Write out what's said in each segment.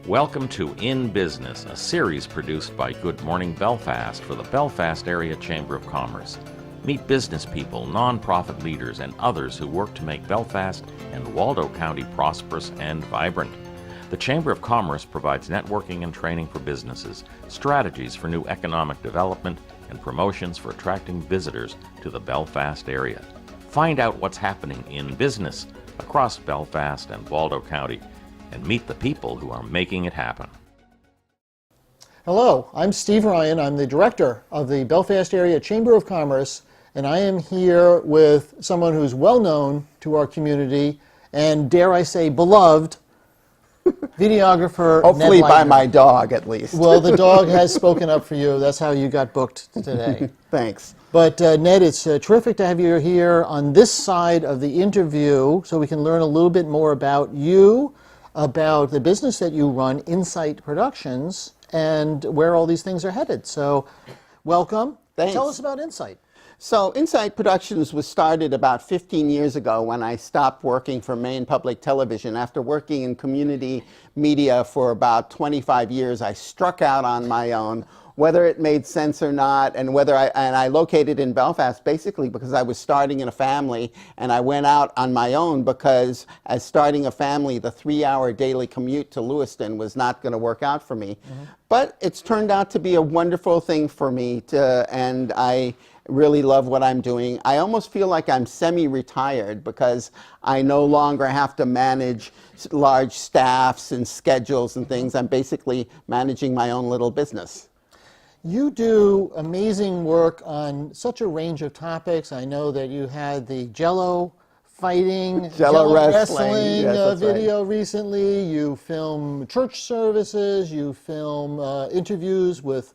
Welcome to In Business, a series produced by Good Morning Belfast for the Belfast Area Chamber of Commerce. Meet business people, non-profit leaders, and others who work to make Belfast and Waldo County prosperous and vibrant. The Chamber of Commerce provides networking and training for businesses, strategies for new economic development, and promotions for attracting visitors to the Belfast area. Find out what's happening in business across Belfast and Waldo County, and meet the people who are making it happen. Hello, I'm Steve Ryan. I'm the director of the Belfast Area Chamber of Commerce, and I am here with someone who's well known to our community and, dare I say, beloved videographer. Hopefully Ned by Lightner. my dog, at least. Well, the dog has spoken up for you. That's how you got booked today. Thanks. But Ned, it's terrific to have you here on this side of the interview so we can learn a little bit more about you, about the business that you run, Insight Productions, and where all these things are headed. So welcome. Thanks. Tell us about Insight. So Insight Productions was started about 15 years ago when I stopped working for Maine Public Television. After working in community media for about 25 years, I struck out on my own, whether it made sense or not, and I located in Belfast basically because I was starting in a family, and I went out on my own because as starting a family, the 3-hour daily commute to Lewiston was not going to work out for me. But it's turned out to be a wonderful thing for me, and I really love what I'm doing. I almost feel like I'm semi-retired because I no longer have to manage large staffs and schedules and things. I'm basically managing my own little business. You do amazing work on such a range of topics. I know that you had the Jello fighting, Jello wrestling yes, video right. recently. You film church services. You film interviews with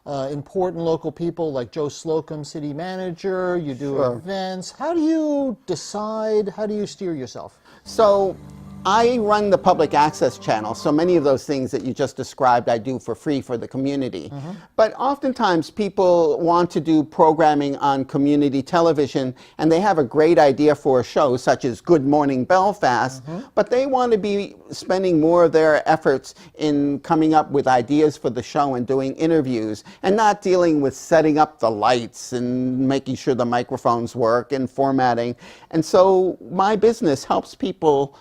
important local people like Joe Slocum, city manager. You do Sure. events. How do you decide? How do you steer yourself? So I run the public access channel, so many of those things that you just described I do for free for the community. But oftentimes people want to do programming on community television and they have a great idea for a show such as Good Morning Belfast, but they want to be spending more of their efforts in coming up with ideas for the show and doing interviews and not dealing with setting up the lights and making sure the microphones work and formatting. And so my business helps people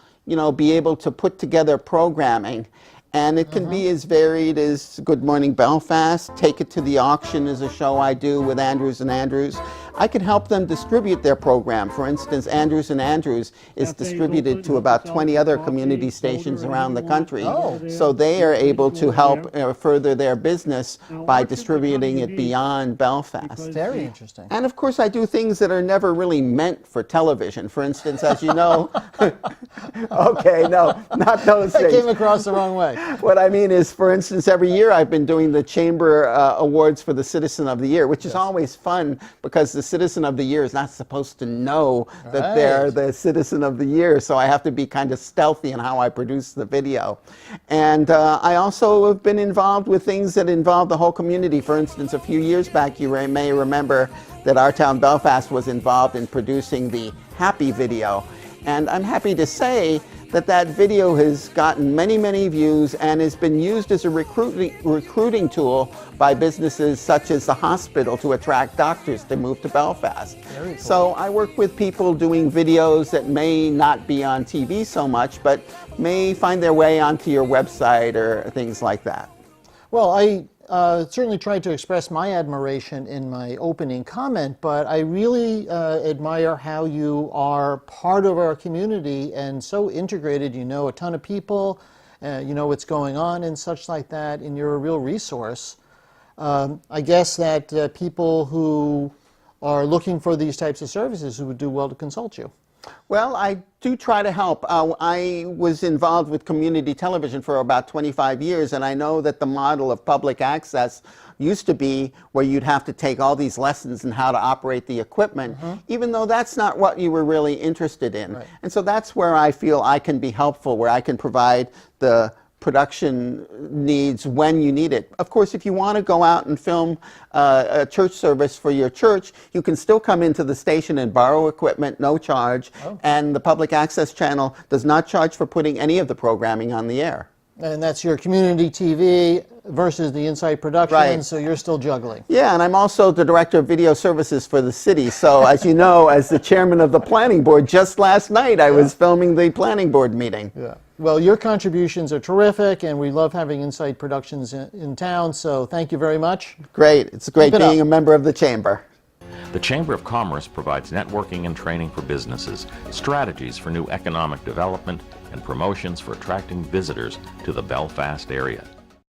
be able to put together programming. And it can be as varied as Good Morning Belfast, Take It to the Auction is a show I do with Andrews and Andrews. I can help them distribute their program. For instance, Andrews and Andrews is distributed to about 20 other community stations around the country. So they are able to help further their business by distributing it beyond Belfast. Very interesting. And of course I do things that are never really meant for television. For instance, as you know, okay, no, not those That things. came across the wrong way. What I mean is, for instance, every year I've been doing the Chamber Awards for the Citizen of the Year, which is always fun because the Citizen of the Year is not supposed to know that they're the Citizen of the Year, so I have to be kind of stealthy in how I produce the video. And I also have been involved with things that involve the whole community. For instance, a few years back, you may remember that our town Belfast was involved in producing the Happy video. And I'm happy to say that video has gotten many, many views and has been used as a recruiting tool by businesses such as the hospital to attract doctors to move to Belfast. Very cool. So I work with people doing videos that may not be on TV so much, but may find their way onto your website or things like that. Well, I certainly tried to express my admiration in my opening comment, but I really admire how you are part of our community and so integrated. You know a ton of people, you know what's going on and such like that, and you're a real resource. I guess that people who are looking for these types of services would do well to consult you. Well, I do try to help. I was involved with community television for about 25 years, and I know that the model of public access used to be where you'd have to take all these lessons in how to operate the equipment, even though that's not what you were really interested in. Right. And so that's where I feel I can be helpful, where I can provide the production needs when you need it. Of course, if you want to go out and film a church service for your church, you can still come into the station and borrow equipment, no charge, and the public access channel does not charge for putting any of the programming on the air. And that's your community TV versus the Insight production, Right. so you're still juggling. Yeah, and I'm also the director of video services for the city. So as you know, as the chairman of the planning board, just last night I was filming the planning board meeting. Yeah. Well, your contributions are terrific, and we love having Insight Productions in town, so thank you very much. Great. It's great Keep it being up. a member of the chamber. The Chamber of Commerce provides networking and training for businesses, strategies for new economic development, and promotions for attracting visitors to the Belfast area.